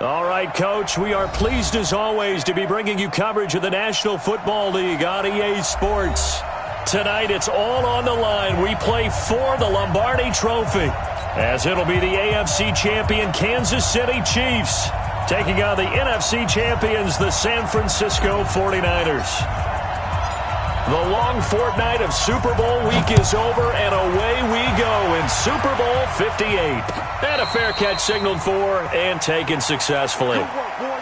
All right, Coach, we are pleased as always to be bringing you coverage of the National Football League on EA Sports. Tonight, it's all on the line. We play for the Lombardi Trophy, as it'll be the AFC champion Kansas City Chiefs taking on the NFC champions, the San Francisco 49ers. The long fortnight of Super Bowl week is over, and away we go in Super Bowl 58. And a fair catch signaled for and taken successfully. Good work, boys.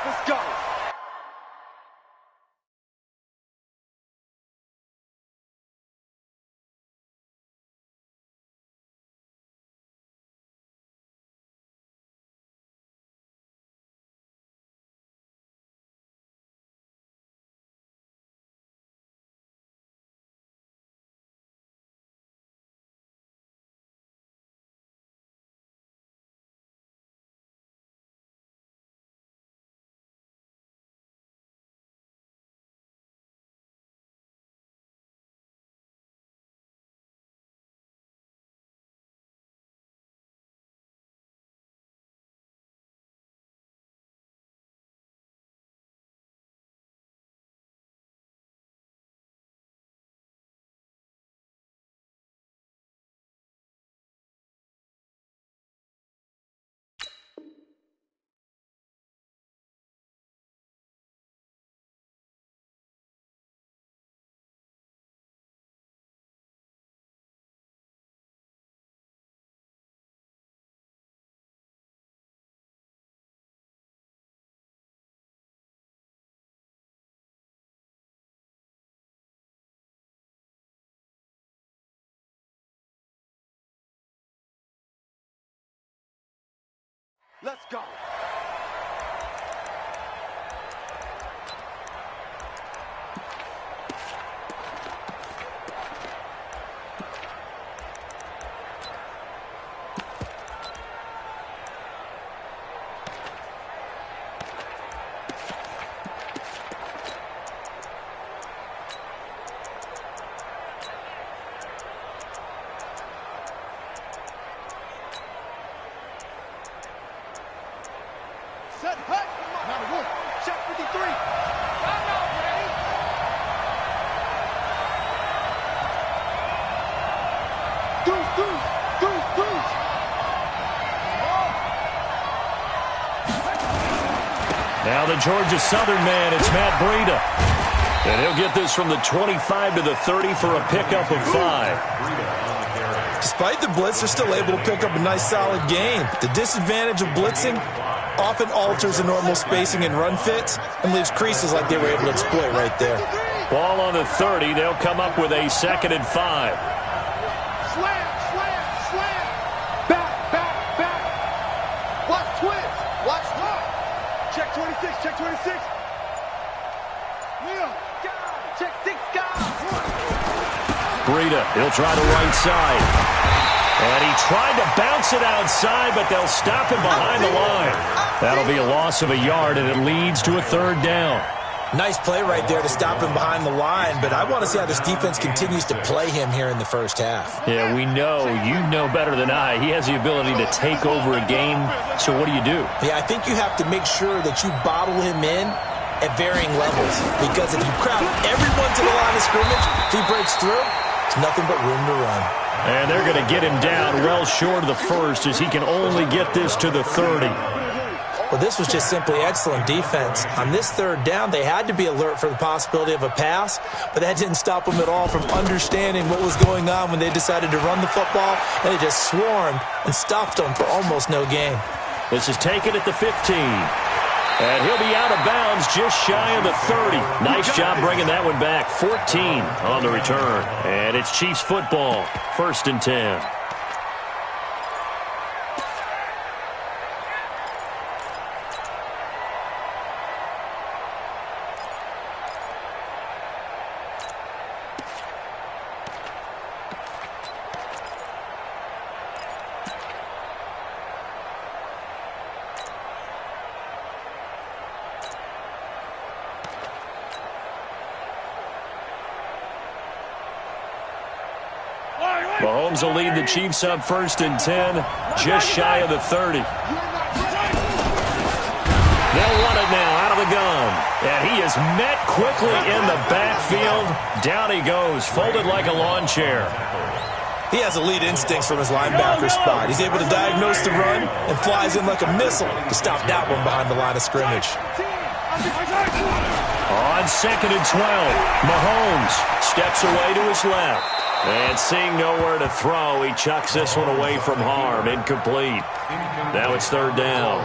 Let's go. Let's go. Set, hut. Now one. Check 53. Time out, ready. Deuce, deuce, deuce, deuce. Now the Georgia Southern man, it's Matt Breida. And he'll get this from the 25 to the 30 for a pickup of 5. Despite the blitz, they're still able to pick up a nice solid gain. The disadvantage of blitzing often alters the normal spacing and run fits and leaves creases like they were able to exploit right there. Ball on the 30. They'll come up with a 2nd and 5. Slam, slam, slam. Back, back, back. Watch twist. Watch twist. Check 26, check 26. Leo, guy. Check 6, guy. Breida, he'll try the right side. And he tried to bounce it outside, but they'll stop him behind the line. That'll be a loss of a yard, and it leads to a 3rd down. Nice play right there to stop him behind the line, but I want to see how this defense continues to play him here in the first half. Yeah, we know. You know better than I. He has the ability to take over a game, so what do you do? Yeah, I think you have to make sure that you bottle him in at varying levels, because if you crowd everyone to the line of scrimmage, if he breaks through, it's nothing but room to run. And they're going to get him down well short of the 1st, as he can only get this to the 30. Well, this was just simply excellent defense. On this 3rd down, they had to be alert for the possibility of a pass, but that didn't stop them at all from understanding what was going on when they decided to run the football, and they just swarmed and stuffed them for almost no gain. This is taken at the 15. And he'll be out of bounds just shy of the 30. Nice job bringing that one back. 14 on the return. And it's Chiefs football. 1st and 10. Mahomes will lead the Chiefs up 1st and 10, just shy of the 30. They'll run it now out of the gun. And he is met quickly in the backfield. Down he goes, folded like a lawn chair. He has elite instincts from his linebacker spot. He's able to diagnose the run and flies in like a missile to stop that one behind the line of scrimmage. On 2nd and 12, Mahomes steps away to his left. And seeing nowhere to throw, he chucks this one away from harm. Incomplete. Now it's 3rd down.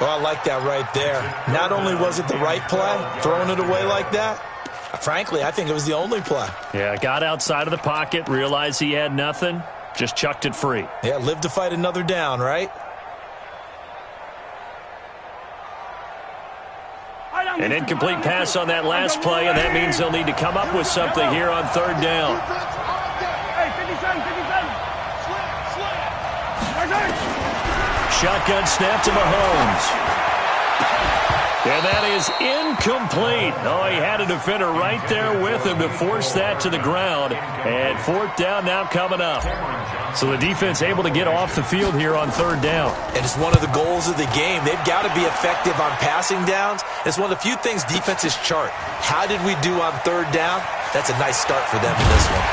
Well, I like that right there. Not only was it the right play, throwing it away like that, frankly, I think it was the only play. Yeah, got outside of the pocket, realized he had nothing, just chucked it free. Yeah, live to fight another down, right? An incomplete pass on that last play, and that means they'll need to come up with something here on 3rd down. Shotgun snap to Mahomes. And that is incomplete. Oh, he had a defender right there with him to force that to the ground. And 4th down now coming up. So the defense able to get off the field here on 3rd down. And it's one of the goals of the game. They've got to be effective on passing downs. It's one of the few things defenses chart. How did we do on 3rd down? That's a nice start for them in this one.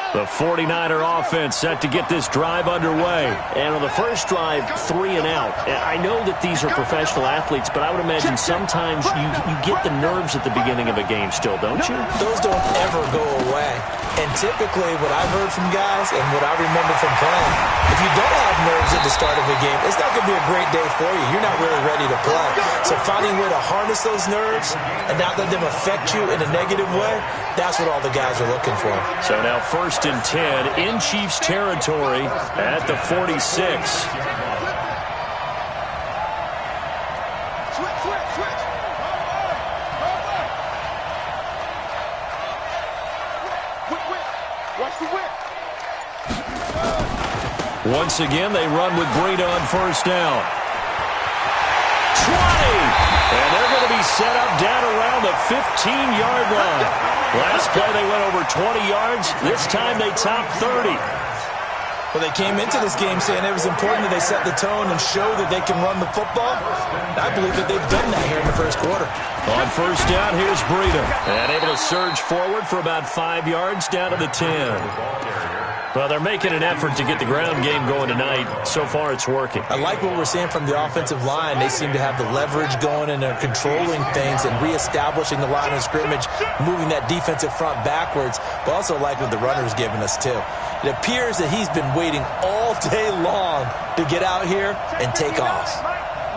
The 49er offense set to get this drive underway. And on the first drive, 3 and out. I know that these are professional athletes, but I would imagine sometimes you get the nerves at the beginning of a game still, don't you? Those don't ever go away. And typically what I've heard from guys and what I remember from playing, if you don't have nerves at the start of a game, it's not going to be a great day for you. You're not really ready to play. So finding a way to harness those nerves and not let them affect you in a negative way, that's what all the guys are looking for. So now 1st and 10 in Chiefs territory at the 46. Once again, they run with Breida on 1st down. 20! And they're going to be set up down around the 15-yard line. Last play, they went over 20 yards. This time, they topped 30. Well, they came into this game saying it was important that they set the tone and show that they can run the football. And I believe that they've done that here in the first quarter. On 1st down, here's Breida. And able to surge forward for about 5 yards down to the 10. Well, they're making an effort to get the ground game going tonight. So far, it's working. I like what we're seeing from the offensive line. They seem to have the leverage going, and they're controlling things and reestablishing the line of scrimmage, moving that defensive front backwards, but also like what the runner's giving us, too. It appears that he's been waiting all day long to get out here and take off.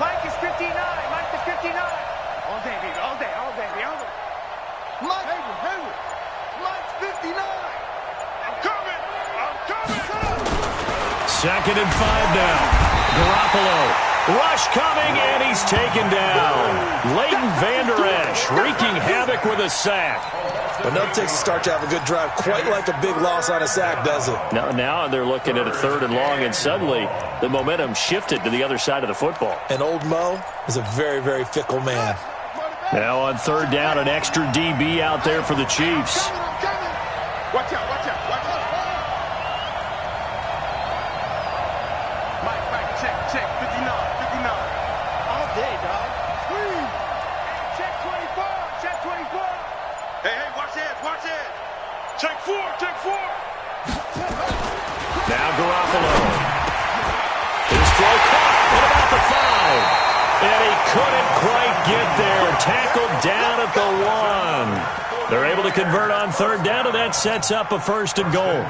Mike is 59. Mike is 59. All day, baby. All day. All day. All day. Mike, Hayward. Mike's 59. I'm coming. 2nd and 5 now. Garoppolo. Rush coming, and he's taken down. Leighton Vander Esch wreaking havoc with a sack. But no takes a start to have a good drive. Quite like a big loss on a sack, does it? Now they're looking at a 3rd and long, and suddenly the momentum shifted to the other side of the football. And old Mo is a very, very fickle man. Now on 3rd down, an extra DB out there for the Chiefs. Watch out. Watch out. Watch out. Mike, check. 59. All day, dog. Scream. Check 24. Check 24. Hey, watch it. Check 4. Now Garoppolo. His throw caught at about the 5. And he couldn't quite get there. Tackled down at the 1. They're able to convert on 3rd down, and that sets up a 1st and goal.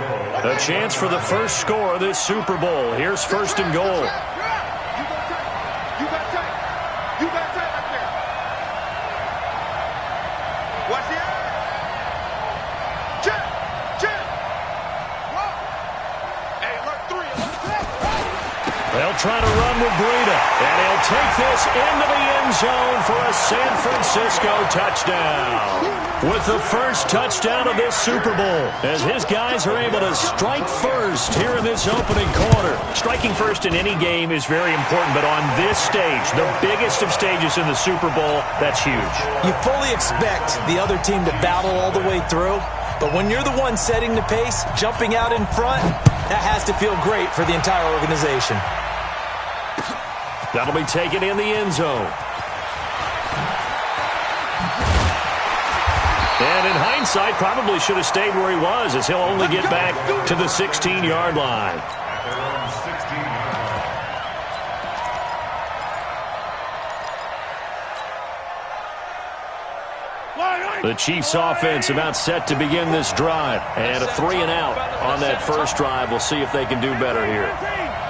A chance for the first score of this Super Bowl. Here's 1st and goal. You got tight up there. Watch the eye. Check. Hey, alert 3. They'll try to run with Breida, and he'll take this into the end zone for a San Francisco touchdown. With the first touchdown of this Super Bowl, as his guys are able to strike first here in this opening quarter. striking first in any game is very important, but on this stage, the biggest of stages in the Super Bowl, that's huge. You fully expect the other team to battle all the way through, but when you're the one setting the pace, jumping out in front, that has to feel great for the entire organization. That'll be taken in the end zone. And in hindsight, probably should have stayed where he was, as he'll only get back to the 16-yard line. The Chiefs offense about set to begin this drive. And a 3-and-out on that first drive. We'll see if they can do better here.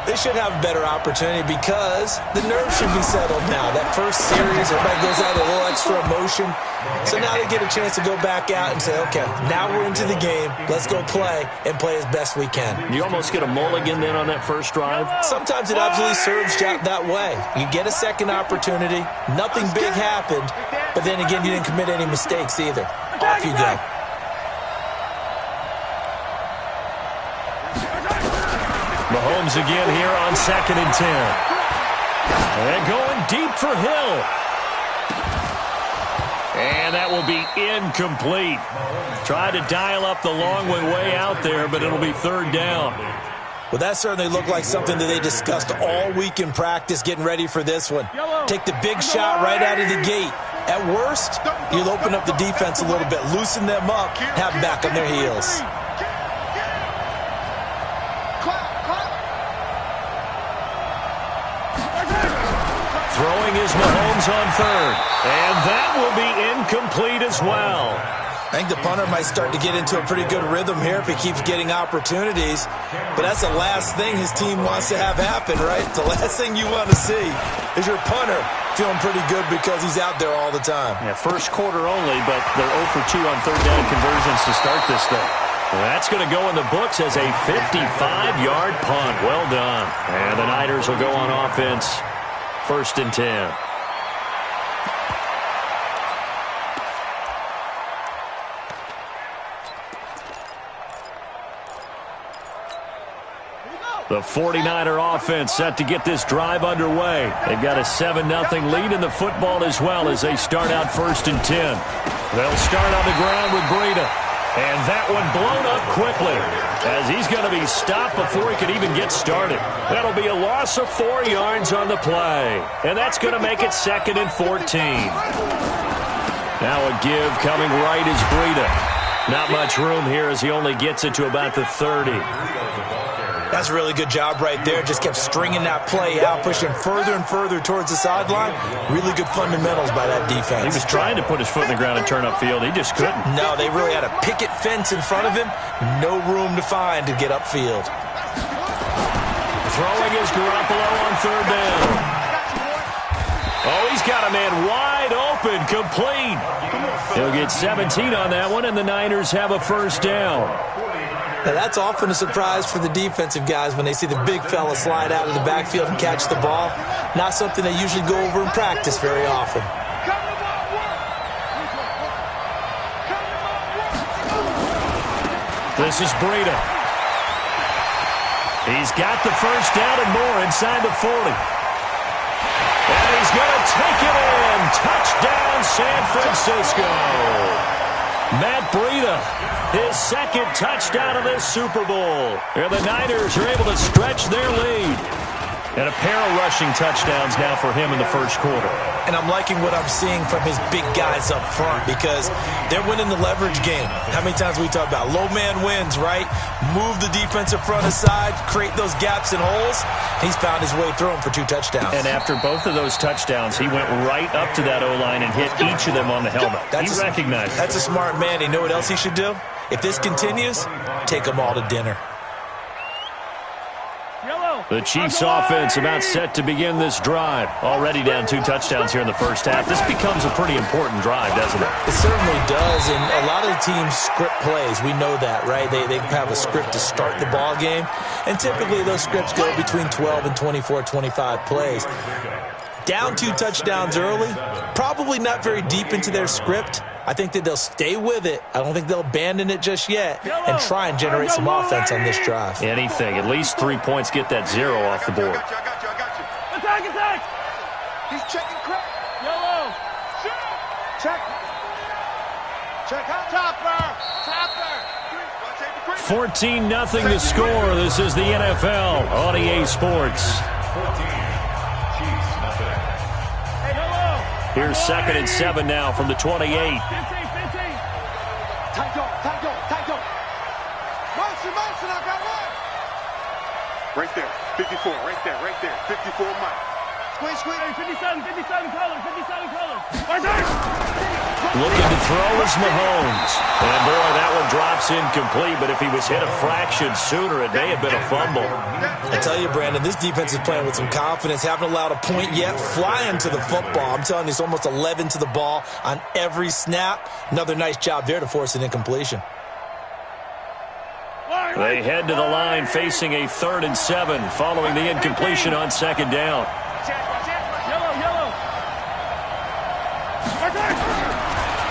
They should have a better opportunity because the nerves should be settled now. That first series, everybody goes out with a little extra emotion. So now they get a chance to go back out and say, okay, now we're into the game. Let's go play and play as best we can. You almost get a mulligan then on that first drive? Sometimes it absolutely serves that way. You get a second opportunity. Nothing big happened. But then again, you didn't commit any mistakes either. Off you go. Mahomes again here on 2nd and 10. And going deep for Hill. And that will be incomplete. Tried to dial up the long way out there, but it'll be 3rd down. Well, that certainly looked like something that they discussed all week in practice, getting ready for this one. Take the big shot right out of the gate. At worst, you'll open up the defense a little bit, loosen them up, have them back on their heels. Throwing is Mahomes on 3rd. And that will be incomplete as well. I think the punter might start to get into a pretty good rhythm here if he keeps getting opportunities. But that's the last thing his team wants to have happen, right? The last thing you want to see is your punter feeling pretty good because he's out there all the time. Yeah, first quarter only, but they're 0 for 2 on 3rd down conversions to start this thing. Well, that's going to go in the books as a 55-yard punt. Well done. And the Niners will go on offense. 1st and 10. The 49er offense set to get this drive underway. They've got a 7-0 lead in the football as well as they start out 1st and 10. They'll start on the ground with Breida. And that one blown up quickly as he's going to be stopped before he can even get started. That'll be a loss of 4 yards on the play. And that's going to make it 2nd and 14. Now a give coming right is Breida. Not much room here as he only gets it to about the 30. That's a really good job right there. Just kept stringing that play out, pushing further and further towards the sideline. Really good fundamentals by that defense. He was trying to put his foot in the ground and turn upfield. He just couldn't. No, they really had a picket fence in front of him. No room to find to get upfield. Throwing is Garoppolo on 3rd down. Oh, he's got a man wide open, complete. He'll get 17 on that one, and the Niners have a 1st down. Now, that's often a surprise for the defensive guys when they see the big fella slide out of the backfield and catch the ball. Not something they usually go over in practice very often. This is Breida. He's got the 1st down and more inside the 40. And he's going to take it in. Touchdown, San Francisco. Matt Breida, his 2nd touchdown of this Super Bowl. And the Niners are able to stretch their lead. And a pair of rushing touchdowns now for him in the first quarter. And I'm liking what I'm seeing from his big guys up front because they're winning the leverage game. How many times we talk about low man wins, right? Move the defensive front aside, create those gaps and holes. He's found his way through them for 2 touchdowns. And after both of those touchdowns, he went right up to that O-line and hit each of them on the helmet. He recognized it. That's a smart man. You know what else he should do? If this continues, take them all to dinner. The Chiefs offense about set to begin this drive. Already down 2 touchdowns here in the first half. This becomes a pretty important drive, doesn't it? It certainly does, and a lot of the teams script plays. We know that, right? They have a script to start the ball game, and typically those scripts go between 12 and 24, 25 plays. Down 2 touchdowns early, probably not very deep into their script. I think that they'll stay with it. I don't think they'll abandon it just yet and try and generate some offense on this drive. Anything. At least 3 points, get that 0 off the board. I got you. Attack, attack! He's checking crack. Yellow! Check. Check out. Topper. 14-0 the score. This is the NFL on EA Sports. Here's 2nd and 7 now from the 28. 15. Tight go. Motion, I got one. Right there, 54, right there. 54 Mike. Squeeze. Hey, 57 colors. Right there! Looking to throw is Mahomes. And, boy, that one drops incomplete, but if he was hit a fraction sooner, it may have been a fumble. I tell you, Brandon, this defense is playing with some confidence. Haven't allowed a point yet. Flying to the football. I'm telling you, it's almost 11 to the ball on every snap. Another nice job there to force an incompletion. They head to the line facing a 3rd and 7 following the incompletion on 2nd down. Yellow. Right there!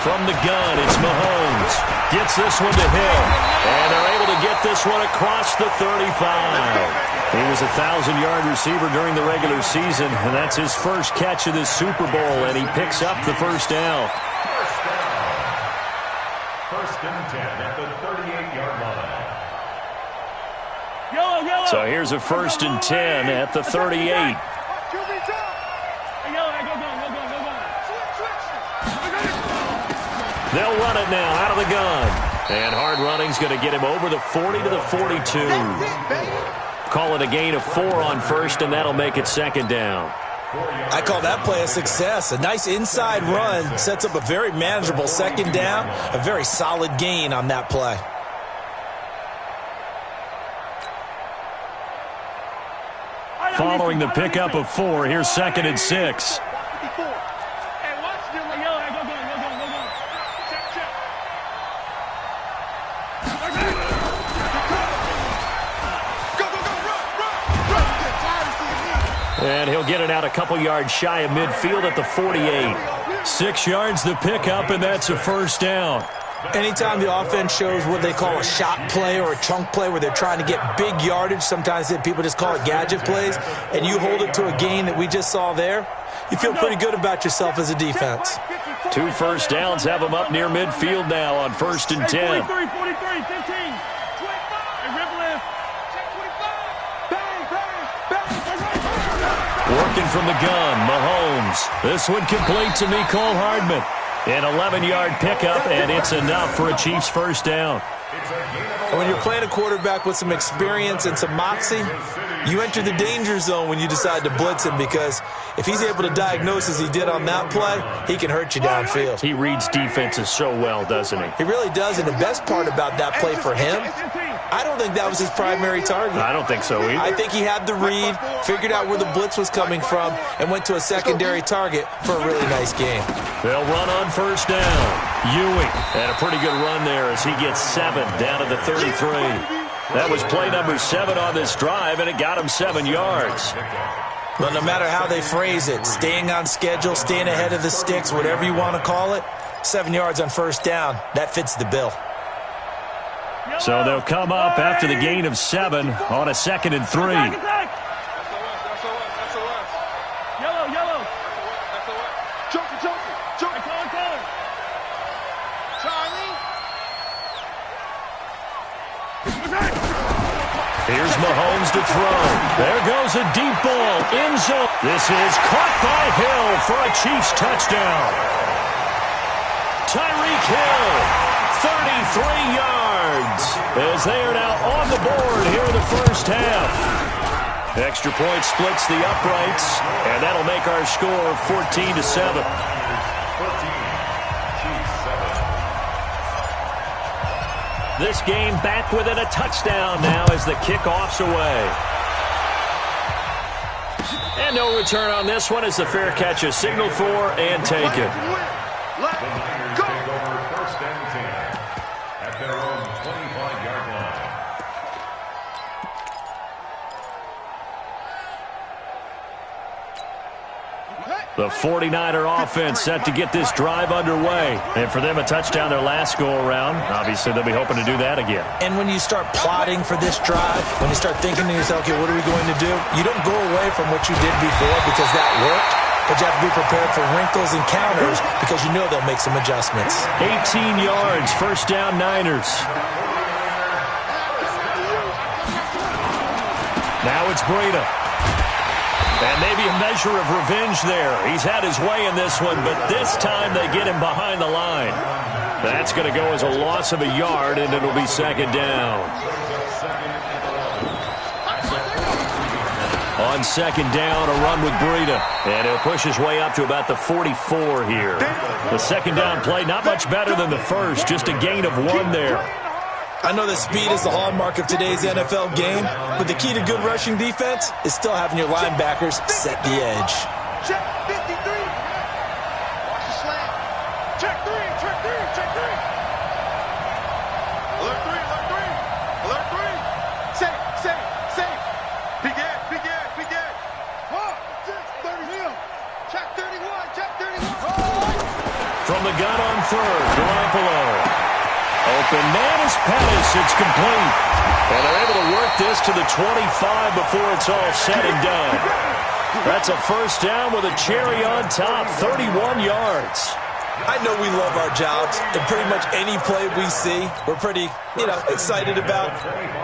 From the gun, it's Mahomes. Gets this one to Hill. And they're able to get this one across the 35. He was a 1,000-yard receiver during the regular season, and that's his first catch of this Super Bowl, and he picks up the first down. First and 10 at the 38-yard line. Yellow. So here's a 1st and 10 at the 38. Hey, yellow, go. They'll run it now out of the gun. And hard running's going to get him over the 40 to the 42. Call it a gain of 4 on 1st, and that'll make it 2nd down. I call that play a success. A nice inside run sets up a very manageable 2nd down. A very solid gain on that play. Following the pickup of 4, here's 2nd and 6. And he'll get it out a couple yards shy of midfield at the 48. 6 yards the pickup, and that's a 1st down. Anytime the offense shows what they call a shot play or a chunk play where they're trying to get big yardage, sometimes people just call it gadget plays, and you hold it to a gain that we just saw there, you feel pretty good about yourself as a defense. 2 first downs have them up near midfield now on 1st and 10. 43, 15. Working from the gun, Mahomes. This one complete to Mecole Hardman. An 11-yard pickup, and it's enough for a Chiefs first down. When you're playing a quarterback with some experience and some moxie, you enter the danger zone when you decide to blitz him, because if he's able to diagnose as he did on that play, he can hurt you downfield. He reads defenses so well, doesn't he? He really does, and the best part about that play for him, I don't think that was his primary target. I don't think so either. I think he had the read, figured out where the blitz was coming from, and went to a secondary target for a really nice game. They'll run on first down. Ewing had a pretty good run there as he gets 7 down to the 33. That was play number 7 on this drive, and it got him 7 yards. But no matter how they phrase it, staying on schedule, staying ahead of the sticks, whatever you want to call it, 7 yards on first down, that fits the bill. So they'll come up after the gain of 7 on a 2nd and 3. Yellow. Joker. Charlie. Here's Mahomes to throw. There goes a deep ball. End zone. This is caught by Hill for a Chiefs touchdown. Tyreek Hill, 33 yards, as they are now on the board here in the first half. Extra point splits the uprights, and that'll make our score 14-7. This game back within a touchdown now as the kickoff's away. And no return on this one as the fair catch is signaled for and taken. First and 10 at their own 25-yard line. The 49er offense set to get this drive underway. And for them, a touchdown their last go-around. Obviously, they'll be hoping to do that again. And when you start plotting for this drive, when you start thinking to yourself, okay, what are we going to do? You don't go away from what you did before because that worked. But you have to be prepared for wrinkles and counters because you know they'll make some adjustments. 18 yards, first down Niners. Now it's Breida. And maybe a measure of revenge there. He's had his way in this one, but this time they get him behind the line. That's going to go as a loss of a yard, and it'll be second down. On second down, a run with Breida. And he'll push his way up to about the 44 here. The second down play, not much better than the first, just a gain of 1 there. I know that speed is the hallmark of today's NFL game, but the key to good rushing defense is still having your linebackers set the edge. Check 53. Watch the slant. Check 3, check 3, check 3. Alert 3, alert 3. Alert 3. Safe, safe, safe. Big Ed, big Ed, big Ed. 30. Check 31, check 31. From the gun on third, Garoppolo. Open man is Pettis. It's complete. And they're able to work this to the 25 before it's all said and done. That's a first down with a cherry on top, 31 yards. I know we love our jobs, and pretty much any play we see, we're pretty, excited about.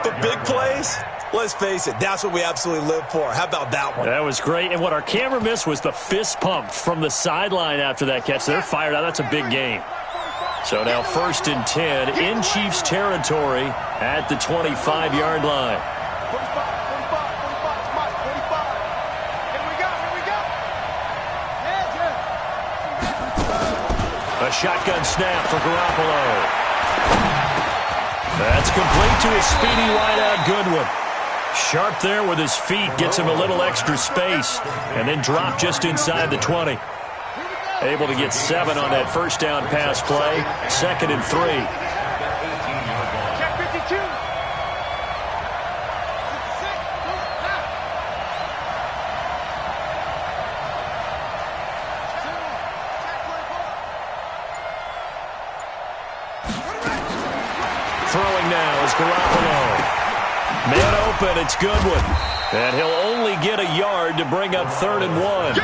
But big plays, let's face it, that's what we absolutely live for. How about that one? That was great. And what our camera missed was the fist pump from the sideline after that catch. They're fired out. That's a big game. So now 1st and 10 in Chiefs territory at the 25-yard line. 45, 45, 45. Here we go, here we go. A shotgun snap for Garoppolo. That's complete to a speedy wideout Goodwin. Sharp there with his feet, gets him a little extra space, and then drop just inside the 20. Able to get 7 on that first down pass play. 2nd and 3. Check 52. Throwing now is Garoppolo. Man open, it's Goodwin. And he'll only get a yard to bring up 3rd and 1.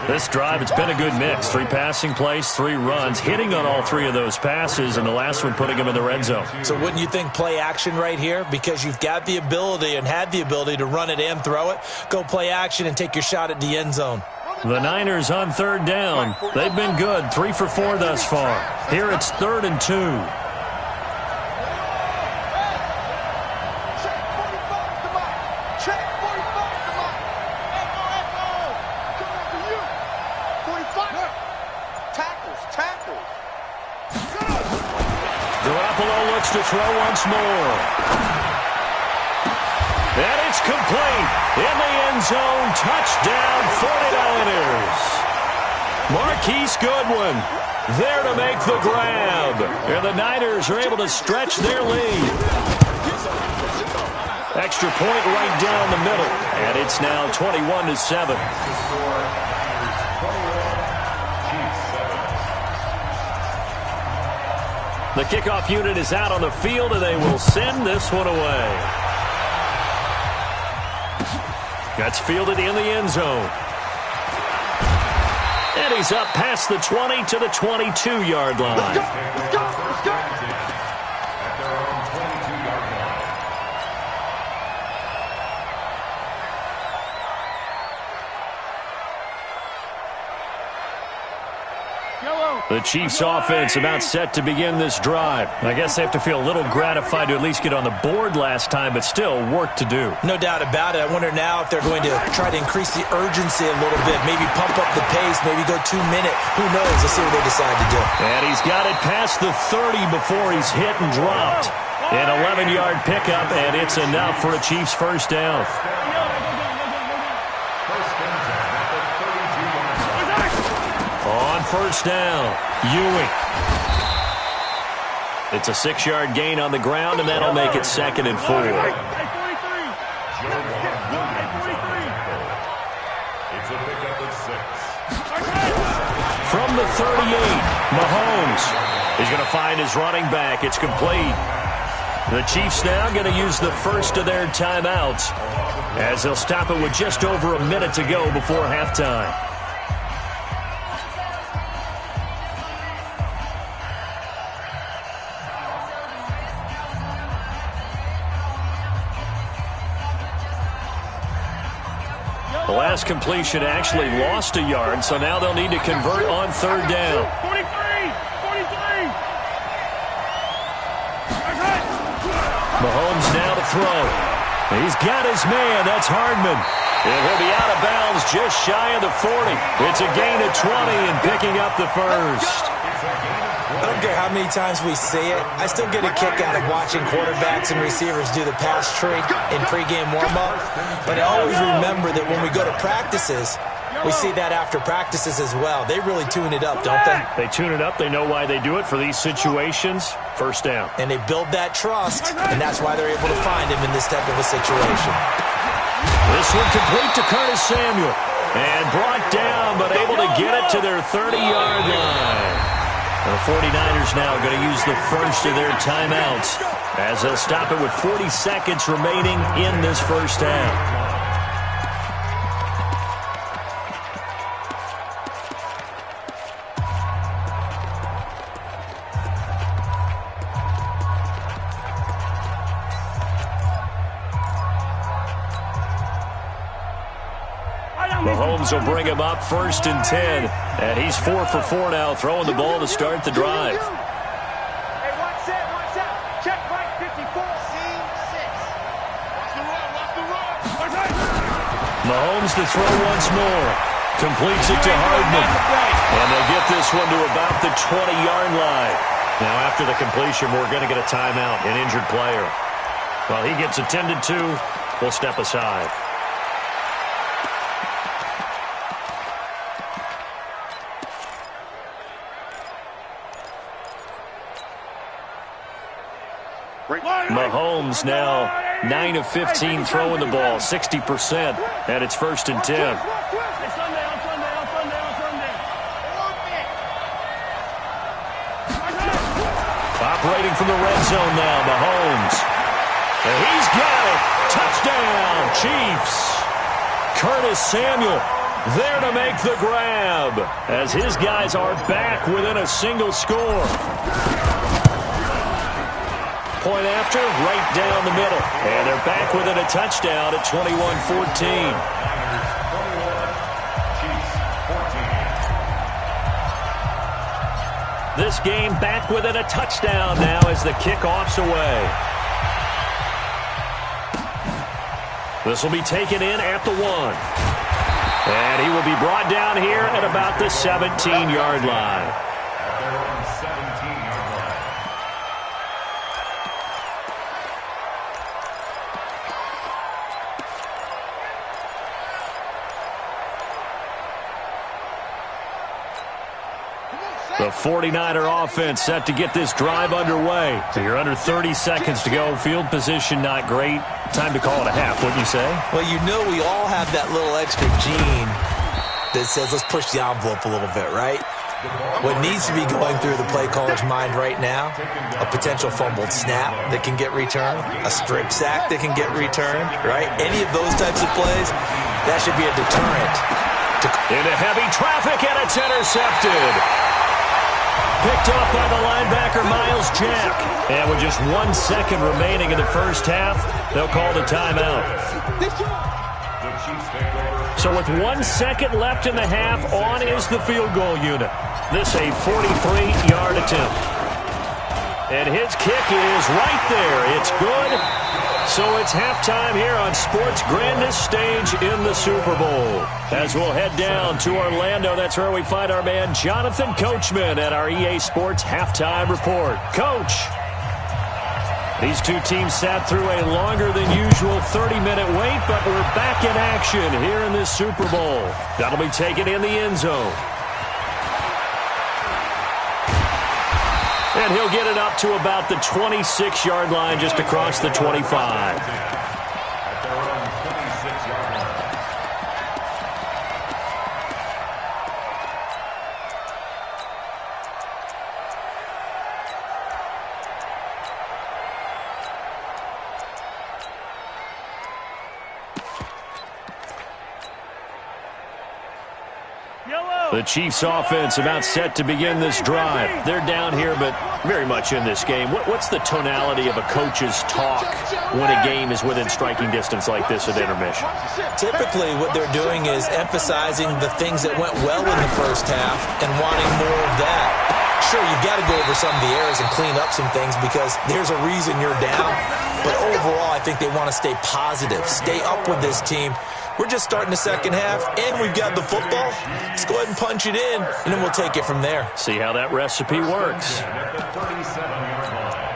This drive, it's been a good mix. 3 passing plays, 3 runs, hitting on all 3 of those passes, and the last one putting him in the red zone. So wouldn't you think play action right here? Because you've got the ability and had the ability to run it and throw it. Go play action and take your shot at the end zone. The Niners on 3rd down. They've been good, 3 for 4 thus far. Here it's 3rd and 2. To throw once more. And it's complete. In the end zone. Touchdown 49ers. Marquise Goodwin there to make the grab. And the Niners are able to stretch their lead. Extra point right down the middle. And it's now 21-7. The kickoff unit is out on the field, and they will send this one away. That's fielded in the end zone. And he's up past the 20 to the 22-yard line. Let's go, let's go, let's go. The Chiefs offense about set to begin this drive. I guess they have to feel a little gratified to at least get on the board last time, but still work to do. No doubt about it. I wonder now if they're going to try to increase the urgency a little bit, maybe pump up the pace, maybe go 2-minute. Who knows? Let's see what they decide to do. And he's got it past the 30 before he's hit and dropped. An 11-yard pickup, and it's enough for a Chiefs first down. On first down, Ewing. It's a 6-yard gain on the ground, and that'll make it 2nd and 4. It's a pickup of 6. the 38. Mahomes is going to find his running back. It's complete. The Chiefs now going to use the first of their timeouts as they'll stop it with just over a minute to go before halftime. The last completion actually lost a yard, so now they'll need to convert on third down. 43! 43! Mahomes now to throw. He's got his man. That's Hardman. And he'll be out of bounds just shy of the 40. It's a gain of 20 and picking up the first. I don't care how many times we see it. I still get a kick out of watching quarterbacks and receivers do the pass tree in pregame warm-up. But I always remember that when we go to practices, we see that after practices as well. They really tune it up, don't they? They tune it up. They know why they do it for these situations. First down. And they build that trust, and that's why they're able to find him in this type of a situation. This one complete to Curtis Samuel. And brought down, but able to get it to their 30-yard line. The 49ers now going to use the first of their timeouts as they'll stop it with 40 seconds remaining in this first half. Mahomes will bring him up first and 10. And he's 4 for 4 now, throwing the ball to start the drive. Hey, watch that. Check right 54. Scene 6. Watch the run. Mahomes to throw once more. Completes it to Hardman. And they'll get this one to about the 20-yard line. Now, after the completion, we're going to get a timeout, an injured player. While he gets attended to, we'll step aside. Mahomes now 9 of 15 throwing the ball, 60%, and it's first and 10. Operating from the red zone now, Mahomes. And he's got it. Touchdown, Chiefs. Curtis Samuel there to make the grab as his guys are back within a single score. Point after, right down the middle. And they're back within a touchdown at 21-14. This game back within a touchdown now as the kickoff's away. This will be taken in at the 1. And he will be brought down here at about the 17-yard line. The 49er offense set to get this drive underway. So you're under 30 seconds to go. Field position not great. Time to call it a half, wouldn't you say? Well, you know we all have that little extra gene that says let's push the envelope a little bit, right? What needs to be going through the play caller's mind right now, a potential fumbled snap that can get returned, a strip sack that can get returned, right? Any of those types of plays, that should be a deterrent. Into heavy traffic, and it's intercepted. Picked up by the linebacker, Miles Jack. And with just 1 second remaining in the first half, they'll call the timeout. So with 1 second left in the half, on is the field goal unit. This a 43-yard attempt. And his kick is right there. It's good. So it's halftime here on sports' grandest stage in the Super Bowl. As we'll head down to Orlando, that's where we find our man Jonathan Coachman at our EA Sports Halftime Report. Coach, these two teams sat through a longer than usual 30-minute wait, but we're back in action here in this Super Bowl. That'll be taken in the end zone. And he'll get it up to about the 26-yard line, just across the 25. The Chiefs offense about set to begin this drive. They're down here, but very much in this game. What's the tonality of a coach's talk when a game is within striking distance like this at intermission? Typically, what they're doing is emphasizing the things that went well in the first half and wanting more of that. Sure, you've got to go over some of the errors and clean up some things because there's a reason you're down. But overall, I think they want to stay positive, stay up with this team. We're just starting the second half, and we've got the football. Let's go ahead and punch it in, and then we'll take it from there. See how that recipe works. At the 37-yard line.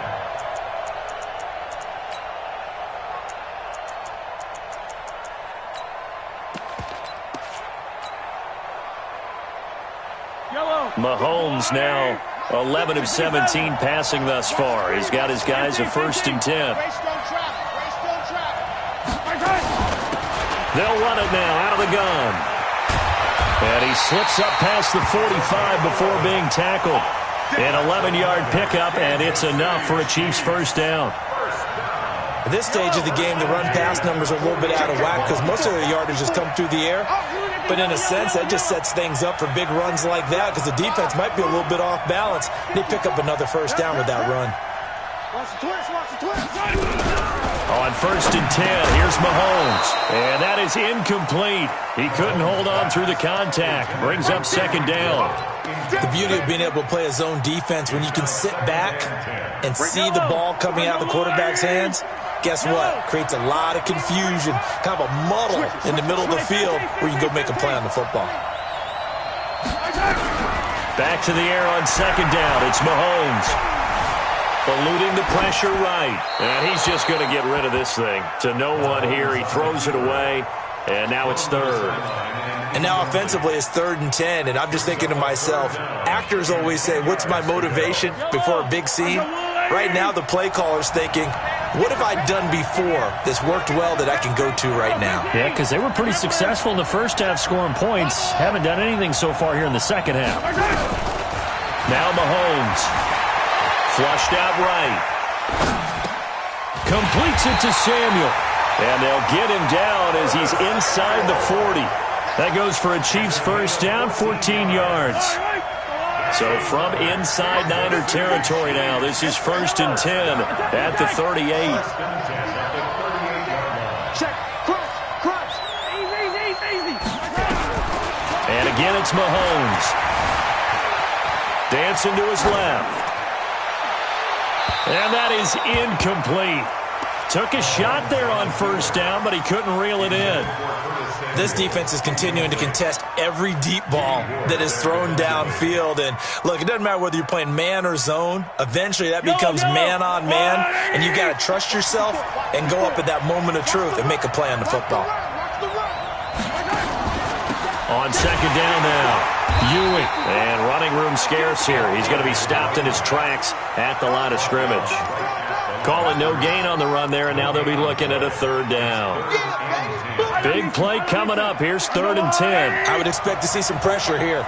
Mahomes now 11 of 17 passing thus far. He's got his guys a 1st and 10. They'll run it now out of the gun. And he slips up past the 45 before being tackled. An 11-yard pickup, and it's enough for a Chiefs first down. At this stage of the game, the run-pass numbers are a little bit out of whack because most of their yardage has come through the air. But in a sense, that just sets things up for big runs like that because the defense might be a little bit off balance. They pick up another first down with that run. On 1st and 10, here's Mahomes. And that is incomplete. He couldn't hold on through the contact. Brings up 2nd down. The beauty of being able to play a zone defense when you can sit back and see the ball coming out of the quarterback's hands, guess what? Creates a lot of confusion, kind of a muddle in the middle of the field where you can go make a play on the football. Back to the air on 2nd down. It's Mahomes. Eluding the pressure right. And he's just going to get rid of this thing. To no one here. He throws it away. And now it's 3rd. And now offensively it's 3rd and 10. And I'm just thinking to myself, actors always say, what's my motivation before a big scene? Right now the play caller's thinking, what have I done before that's worked well that I can go to right now? Yeah, because they were pretty successful in the first half scoring points. Haven't done anything so far here in the second half. Now Mahomes. Flushed out right. Completes it to Samuel. And they'll get him down as he's inside the 40. That goes for a Chiefs first down, 14 yards. So from inside Niner territory now, this is 1st and 10 at the 38. And again, it's Mahomes. Dancing to his left. And that is incomplete. Took a shot there on 1st down, but he couldn't reel it in. This defense is continuing to contest every deep ball that is thrown downfield. And look, it doesn't matter whether you're playing man or zone. Eventually that becomes man on man, and you got to trust yourself and go up at that moment of truth and make a play on the football. On 2nd down now. Ewing, and running room scarce here. He's going to be stopped in his tracks at the line of scrimmage. Calling no gain on the run there, and now they'll be looking at a 3rd down. Big play coming up. Here's 3rd and 10. I would expect to see some pressure here.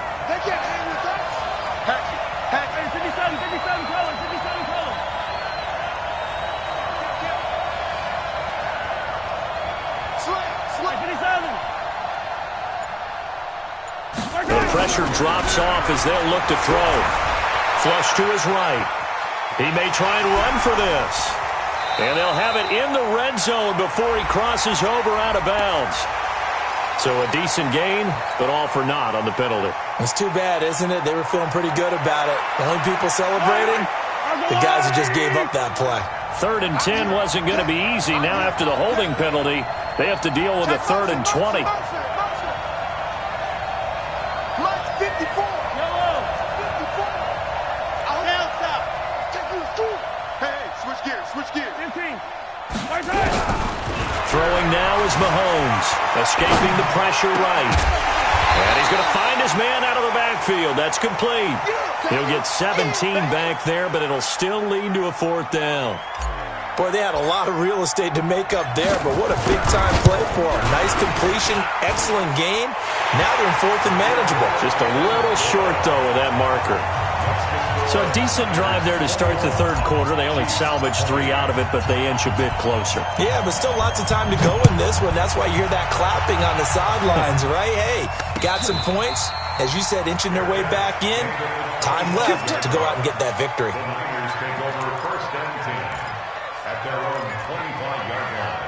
Pressure drops off as they'll look to throw. Flush to his right. He may try and run for this. And they'll have it in the red zone before he crosses over out of bounds. So a decent gain, but all for naught on the penalty. It's too bad, isn't it? They were feeling pretty good about it. The only people celebrating, the guys who just gave up that play. 3rd and 10 wasn't going to be easy. Now after the holding penalty, they have to deal with a 3rd and 20. Throwing now is Mahomes, escaping the pressure right. And he's going to find his man out of the backfield. That's complete. He'll get 17 back there, but it'll still lead to a 4th down. Boy, they had a lot of real estate to make up there, but what a big-time play for him. Nice completion, excellent gain. Now they're in 4th and manageable. Just a little short, though, of that marker. So a decent drive there to start the 3rd quarter. They only salvaged 3 out of it, but they inch a bit closer. Yeah, but still lots of time to go in this one. That's why you hear that clapping on the sidelines, right? Hey, got some points. as you said, inching their way back in. Time left to go out and get that victory. The Niners take over first and 10 at their own 25-yard line.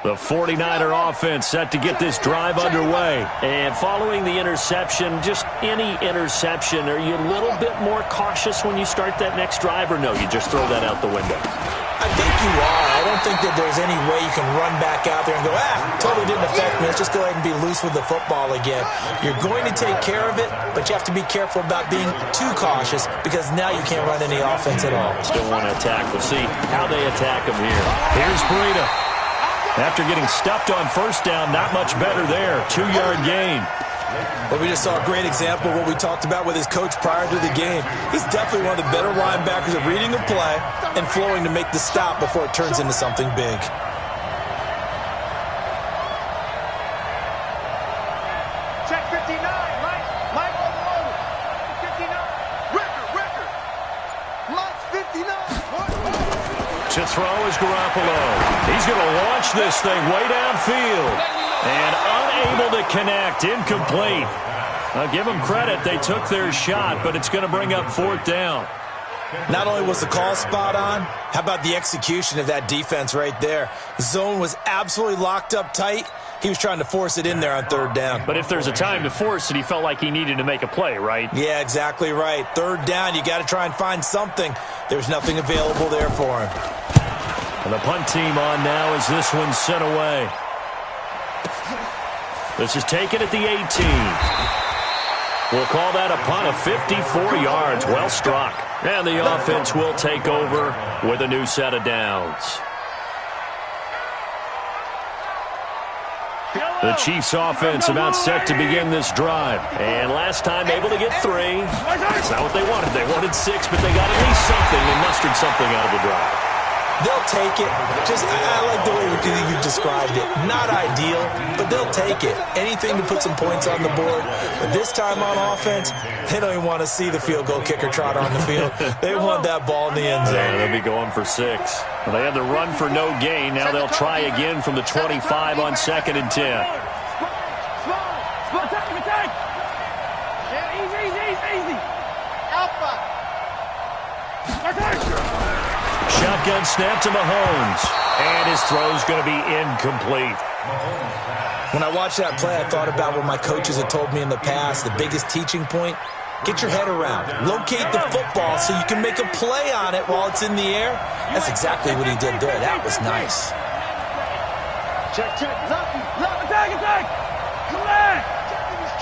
The 49er offense set to get this drive underway. And following the interception, just any interception, are you a little bit more cautious when you start that next drive, or no, you just throw that out the window? I think you are. I don't think that there's any way you can run back out there and go, totally didn't affect me. Let's just go ahead and be loose with the football again. You're going to take care of it, but you have to be careful about being too cautious because now you can't run any offense at all. Still want to attack. We'll see how they attack them here. Here's Breida. After getting stuffed on first down, not much better there. 2-yard gain. Well, we just saw a great example of what we talked about with his coach prior to the game. He's definitely one of the better linebackers at reading a play and flowing to make the stop before it turns into something big. Check 59, Mike. Mike on the road. 59. Record. Lights 59. To throw is Garoppolo. He's going to launch this thing way downfield. And unable to connect. Incomplete. I'll give them credit. They took their shot, but it's going to bring up fourth down. Not only was the call spot on, how about the execution of that defense right there? Zone was absolutely locked up tight. He was trying to force it in there on third down. But if there's a time to force it, he felt like he needed to make a play, right? Yeah, exactly right. Third down, you got to try and find something. There's nothing available there for him. And the punt team on now as this one's sent away. This is taken at the 18. We'll call that a punt of 54 yards. Well struck. And the offense will take over with a new set of downs. The Chiefs offense about set to begin this drive. And last time able to get 3. That's not what they wanted. They wanted 6, but they got at least something. They mustered something out of the drive. They'll take it. I like the way you described it. Not ideal, but they'll take it. Anything to put some points on the board. But this time on offense, they don't even want to see the field goal kicker trot on the field. They want that ball in the end zone. Yeah, they'll be going for 6. Well, they had the run for no gain. Now they'll try again from the 25 on 2nd and 10. Attack! Yeah, easy. Alpha. Shotgun snap to Mahomes. And his throw's going to be incomplete. When I watched that play, I thought about what my coaches had told me in the past. The biggest teaching point, get your head around. Locate the football so you can make a play on it while it's in the air. That's exactly what he did there. That was nice. Check. Attack! Come back!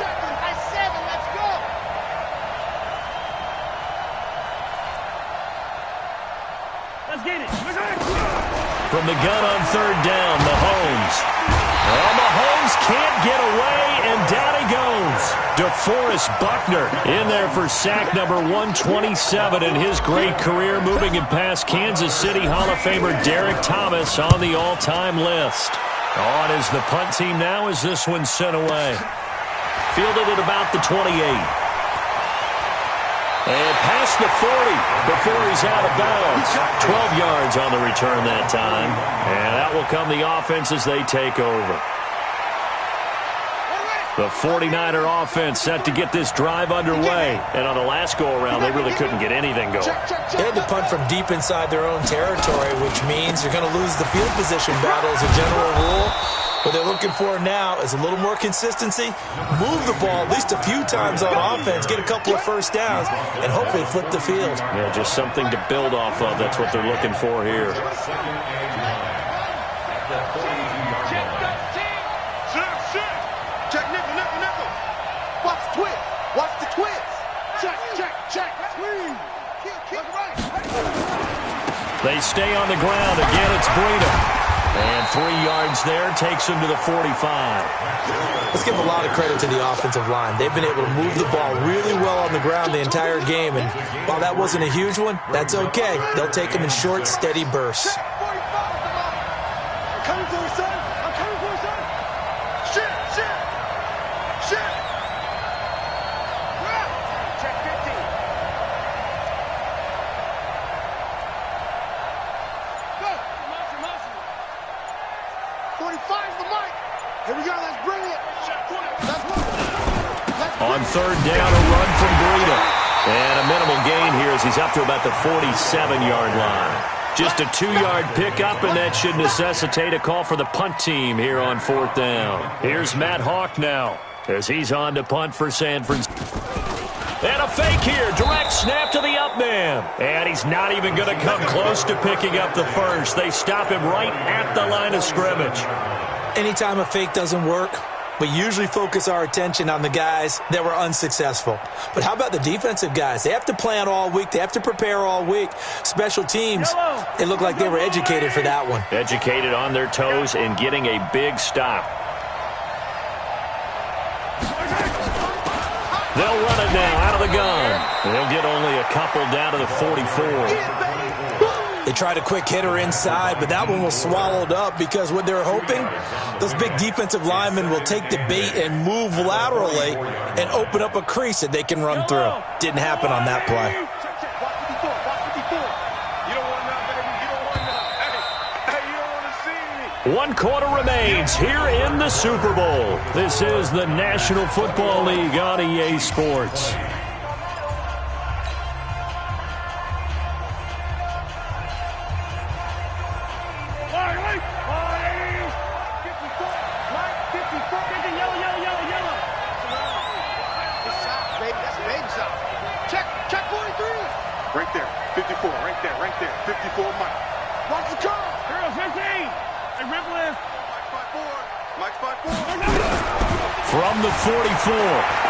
Checking. I said it. Let's go. Let's get it! From the gun on third down, Mahomes. Well, Mahomes can't get away, and down he goes. DeForest Buckner in there for sack number 127 in his great career, moving him past Kansas City Hall of Famer Derek Thomas on the all-time list. On is the punt team now as this one's sent away. Fielded at about the 28. And past the 40 before he's out of bounds. 12 yards on the return that time. And that will come the offense as they take over. The 49er offense set to get this drive underway. And on the last go-around, they really couldn't get anything going. They had to punt from deep inside their own territory, which means you're going to lose the field position battle as a general rule. What they're looking for now is a little more consistency, move the ball at least a few times on offense, get a couple of first downs, and hopefully flip the field. Yeah, just something to build off of. That's what they're looking for here. Check nickel. Watch the twist. Check. Clean. Kick right. They stay on the ground. Again, it's Breida. And 3 yards there takes him to the 45. Let's give a lot of credit to the offensive line. They've been able to move the ball really well on the ground the entire game. And while that wasn't a huge one, that's okay. They'll take them in short, steady bursts. I'm coming for you, son. Shit. Check 15. Go. we go. Let's bring it. Let's move. On third down, a run from Breida. And a minimal gain here as he's up to about the 47-yard line. Just a 2-yard pickup, and that should necessitate a call for the punt team here on fourth down. Here's Matt Hawk now as he's on to punt for San Francisco. And a fake here. Direct snap to the up man. And he's not even going to come close to picking up the first. They stop him right at the line of scrimmage. Anytime a fake doesn't work, we usually focus our attention on the guys that were unsuccessful. But how about the defensive guys? They have to plan all week. They have to prepare all week. Special teams, it looked like they were educated for that one. Educated on their toes and getting a big stop. They'll run it now out of the gun. They'll get only a couple down to the 44. They tried a quick hitter inside, but that one was swallowed up because what they're hoping, those big defensive linemen will take the bait and move laterally and open up a crease that they can run through. Didn't happen on that play. One quarter remains here in the Super Bowl. This is the National Football League on EA Sports. Right there, 54, right there, 54, Mike. Watch the car. Girl, 15. Hey, Ripple. Mike spot 4. From the 44,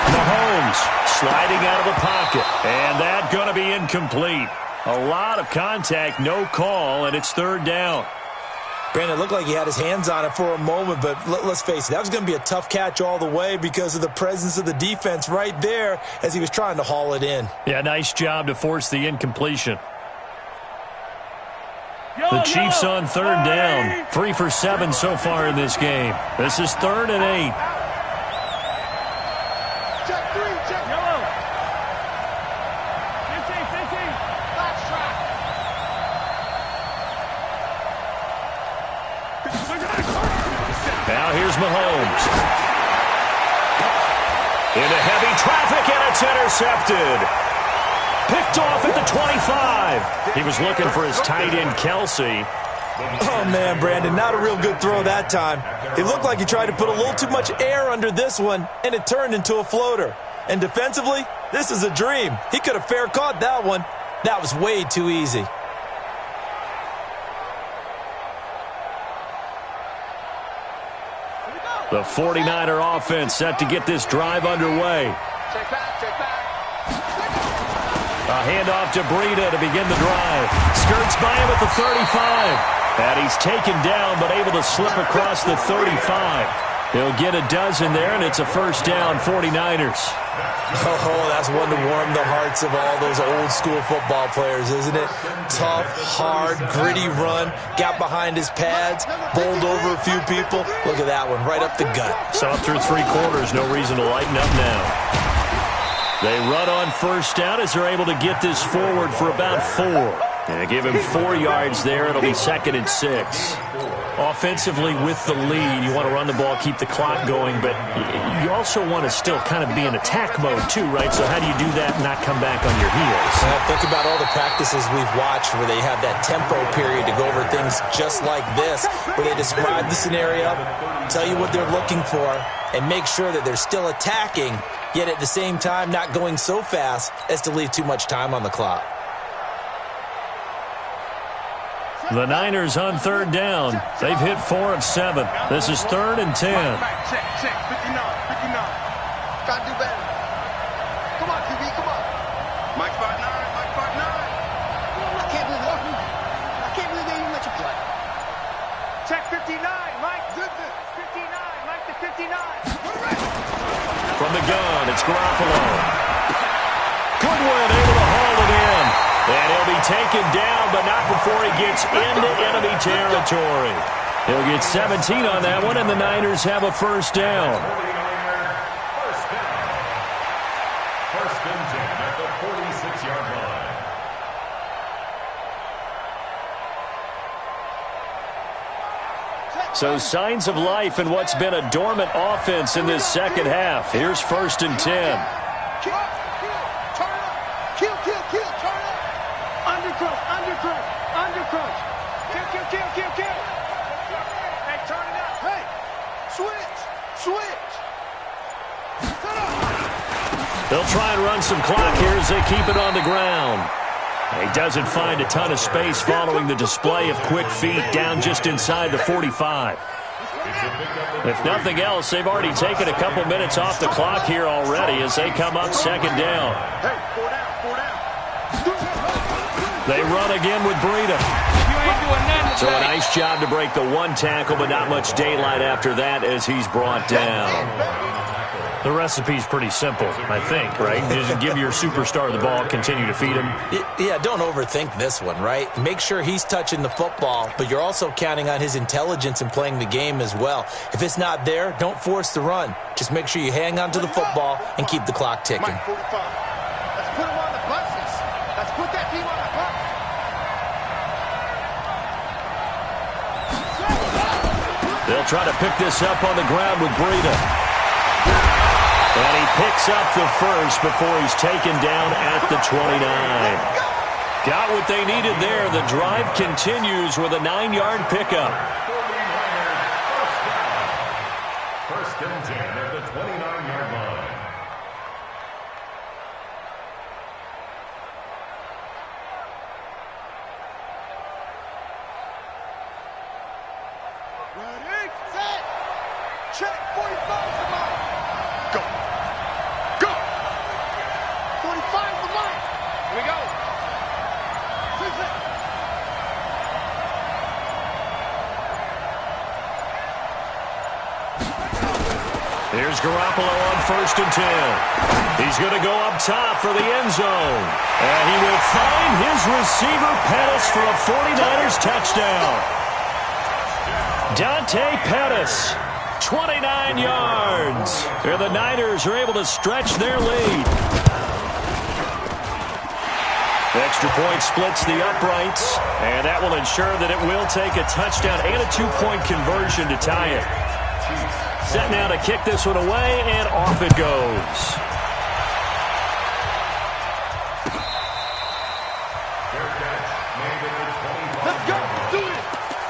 Mahomes sliding out of the pocket. And that's going to be incomplete. A lot of contact, no call, and it's third down. Brandon, it looked like he had his hands on it for a moment, but let's face it, that was going to be a tough catch all the way because of the presence of the defense right there as he was trying to haul it in. Yeah, nice job to force the incompletion. The Chiefs on third down. 3 for 7 so far in this game. This is 3rd and 8. Check 3, check. Yellow. 15. Box track. Now here's Mahomes. Into heavy traffic, and it's intercepted. Picked off at the 25. He was looking for his tight end, Kelsey. Oh, man, Brandon, not a real good throw that time. It looked like he tried to put a little too much air under this one, and it turned into a floater. And defensively, this is a dream. He could have fair caught that one. That was way too easy. The 49er offense set to get this drive underway. Check back. A handoff to Breida to begin the drive. Skirts by him at the 35. And he's taken down but able to slip across the 35. He'll get a dozen there, and it's a first down, 49ers. Oh, that's one to warm the hearts of all those old-school football players, isn't it? Tough, hard, gritty run, got behind his pads, bowled over a few people. Look at that one, right up the gut. Saw through 3 quarters, no reason to lighten up now. They run on first down as they're able to get this forward for about 4. And give him 4 yards there. It'll be 2nd and 6. Offensively with the lead, you want to run the ball, keep the clock going, but you also want to still kind of be in attack mode too, right? So how do you do that and not come back on your heels? Think about all the practices we've watched where they have that tempo period to go over things just like this, where they describe the scenario, tell you what they're looking for, and make sure that they're still attacking, yet at the same time not going so fast as to leave too much time on the clock. The Niners on third down. They've hit 4 of 7. This is 3rd and 10. Check. 59. Gotta do better. Come on, QB, come on. Mike spot 9. I can't believe they even let you play. Check 59, Mike. Good. 59, Mike to 59. From the gun, it's Garoppolo. Goodwin able to haul it in. And he'll be taken down, but not before he gets into enemy territory. He'll get 17 on that one, and the Niners have a first down. First and 10 at the 46-yard line. Check. So signs of life in what's been a dormant offense in this second half. Here's 1st and 10. Kill, turn up. Kill, turn up. Under crunch. Kill. Hey, turn it up. Hey, switch. Turn up. They'll try and run some clock here as they keep it on the ground. He doesn't find a ton of space following the display of quick feet down just inside the 45. If nothing else, they've already taken a couple minutes off the clock here already as they come up 2nd down. Hey, 4 down. They run again with Breida. So a nice job to break the 1 tackle, but not much daylight after that as he's brought down. The recipe's pretty simple, I think, right? Just give your superstar the ball, continue to feed him. Yeah, don't overthink this one, right? Make sure he's touching the football, but you're also counting on his intelligence in playing the game as well. If it's not there, don't force the run. Just make sure you hang on to the football and keep the clock ticking. Mike, 45. Let's put him on the buses. Let's put that team on the bus. They'll try to pick this up on the ground with Breida. And he picks up the first before he's taken down at the 29. Got what they needed there. The drive continues with a 9-yard pickup. 1st and 10 at the 29-yard line. Ready, set, check, 45, come on. Go. 45, come on. Here we go. Here's Garoppolo on 1st and 10. He's going to go up top for the end zone. And he will find his receiver, Pettis, for a 49ers touchdown. Dante Pettis, 29 yards. And the Niners are able to stretch their lead. Extra point splits the uprights, and that will ensure that it will take a touchdown and a 2-point conversion to tie it. Set now to kick this one away, and off it goes. Let's go. Do it.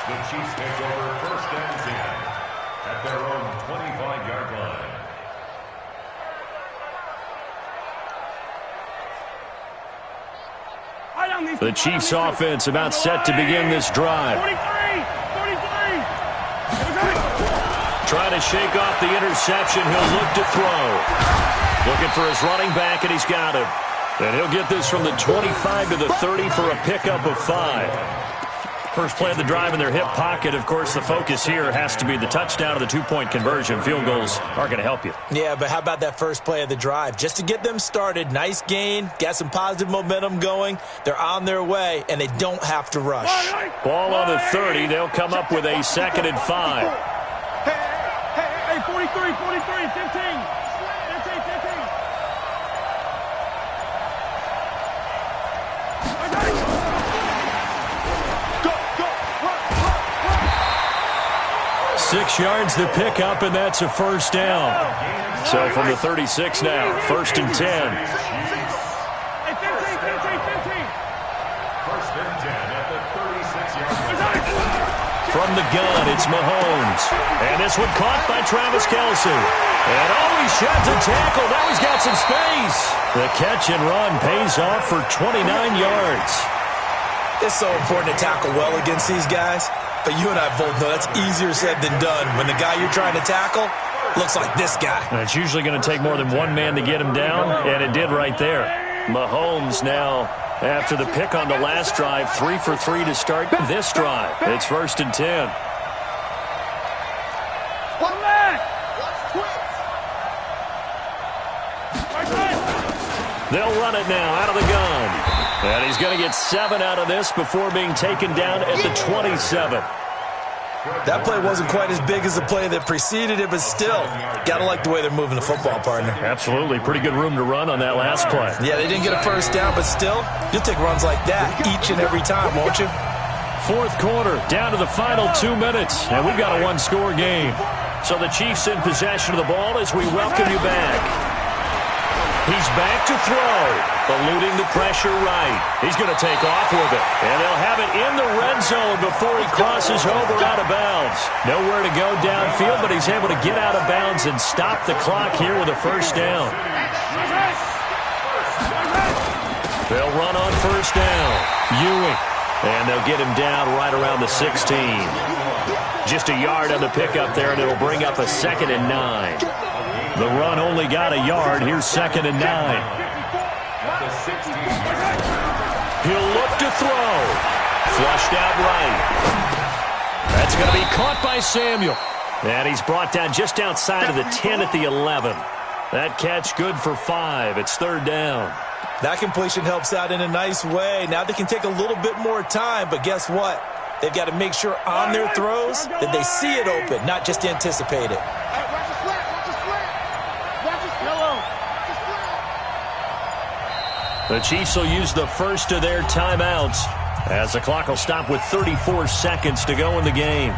The Chiefs take over 1st and 10 at their own 25-yard line. The Chiefs offense about set to begin this drive. 43. Trying to shake off the interception. He'll look to throw. Looking for his running back, and he's got him. And he'll get this from the 25 to the 30 for a pickup of 5. First play of the drive in their hip pocket. Of course, the focus here has to be the touchdown or the 2-point conversion. Field goals aren't going to help you. Yeah, but how about that first play of the drive? Just to get them started, nice gain, got some positive momentum going. They're on their way, and they don't have to rush. Ball on the 30. They'll come up with a 2nd and 5. Hey, 43, 15. Go, run. 6 yards to pick up, and that's a 1st down. So from the 36 now, 1st and 10. Hey, 15. 1st and 10 at the 36-yard line. From the gun, it's Mahomes. And this one caught by Travis Kelce. And he sheds a tackle. Now he's got some space. The catch and run pays off for 29 yards. It's so important to tackle well against these guys. But you and I both know that's easier said than done when the guy you're trying to tackle looks like this guy. And it's usually going to take more than one man to get him down, and it did right there. Mahomes now, after the pick on the last drive, 3 for 3 to start this drive. It's 1st and 10. One back. Quick. They'll run it now out of the gun. And he's going to get 7 out of this before being taken down at the 27. That play wasn't quite as big as the play that preceded it, but still, got to like the way they're moving the football, partner. Absolutely. Pretty good room to run on that last play. Yeah, they didn't get a 1st down, but still, you'll take runs like that each and every time, won't you? Fourth quarter, down to the final 2 minutes, and we've got a one-score game. So the Chiefs in possession of the ball as we welcome you back. He's back to throw, eluding the pressure right. He's going to take off with it, and they'll have it in the red zone before he crosses over out of bounds. Nowhere to go downfield, but he's able to get out of bounds and stop the clock here with a first down. They'll run on first down. Ewing. And they'll get him down right around the 16. Just a yard on the pickup there, and it'll bring up a 2nd and 9. The run only got a yard. Here's 2nd and 9. He'll look to throw. Flushed out right. That's going to be caught by Samuel. And he's brought down just outside of the 10 at the 11. That catch good for 5. It's 3rd down. That completion helps out in a nice way. Now they can take a little bit more time, but guess what? They've got to make sure on their throws that they see it open, not just anticipate it. The Chiefs will use the first of their timeouts as the clock will stop with 34 seconds to go in the game.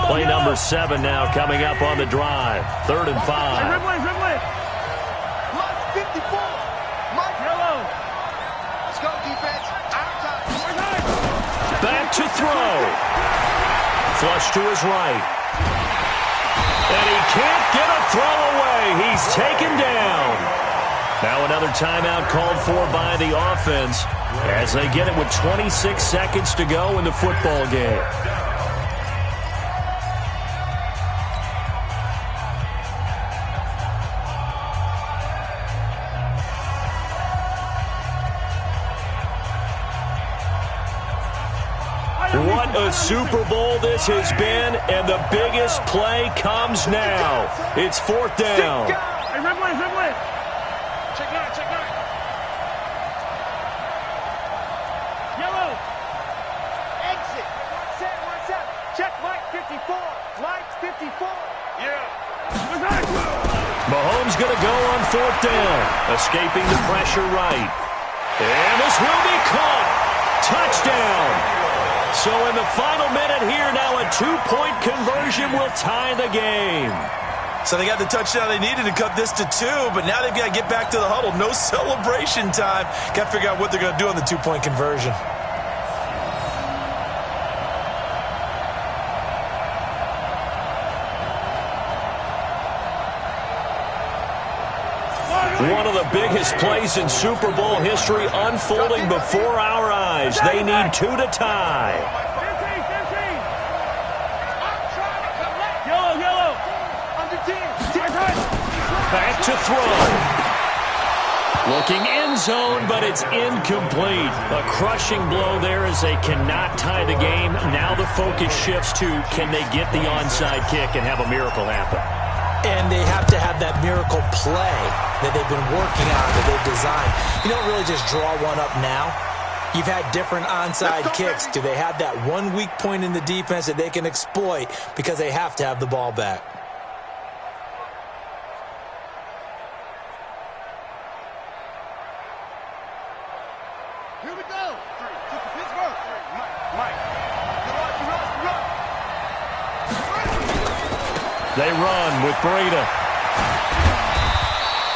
Play number 7 now coming up on the drive. 3rd and 5. Back to throw. Flush to his right. And he can't get a throw away. He's taken down. Now another timeout called for by the offense as they get it with 26 seconds to go in the football game. What a Super Bowl this has been, and the biggest play comes now. It's 4th down. Hey, red line, red line. Check line, check line. Yellow. Exit. What's up? Check Mike 54. Mike's 54. Yeah. Mahomes going to go on 4th down, escaping the pressure right. And this will be caught. Touchdown. So in the final minute here, now a 2-point conversion will tie the game. So they got the touchdown they needed to cut this to 2, but now they've got to get back to the huddle. No celebration time. Got to figure out what they're going to do on the 2-point conversion. One of the biggest plays in Super Bowl history unfolding before our eyes. They need 2 to tie. 15. Yellow. Back to throw. Looking end zone, but it's incomplete. A crushing blow there as they cannot tie the game. Now the focus shifts to can they get the onside kick and have a miracle happen. And they have to have that miracle play that they've been working on, that they've designed. You don't really just draw one up now. You've had different onside kicks. Do they have that one weak point in the defense that they can exploit because they have to have the ball back? Here we go. Pittsburgh. Mike. They run with Breida.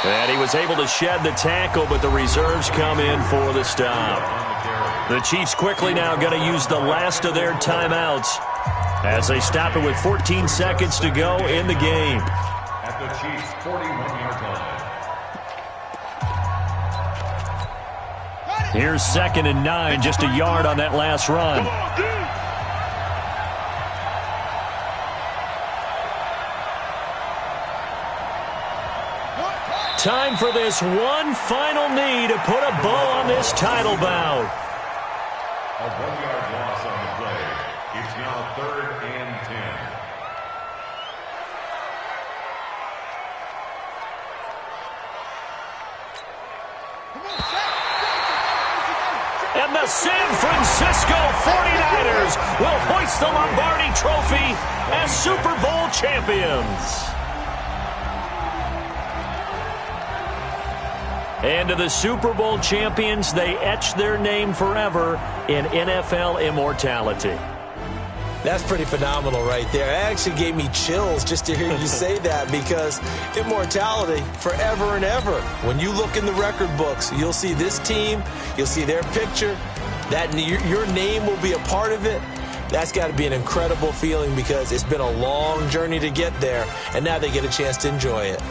And he was able to shed the tackle, but the reserves come in for the stop. The Chiefs quickly now going to use the last of their timeouts as they stop it with 14 seconds to go in the game. At the Chiefs' 41-yard line. Here's 2nd and 9, just a yard on that last run. Time for this one final knee to put a bow on this title bout. A 1-yard loss on the play. It's now 3rd and 10. And the San Francisco 49ers will hoist the Lombardi Trophy as Super Bowl champions. And to the Super Bowl champions, they etch their name forever in NFL immortality. That's pretty phenomenal right there. It actually gave me chills just to hear you say that, because immortality forever and ever. When you look in the record books, you'll see this team, you'll see their picture, that your name will be a part of it. That's got to be an incredible feeling, because it's been a long journey to get there, and now they get a chance to enjoy it.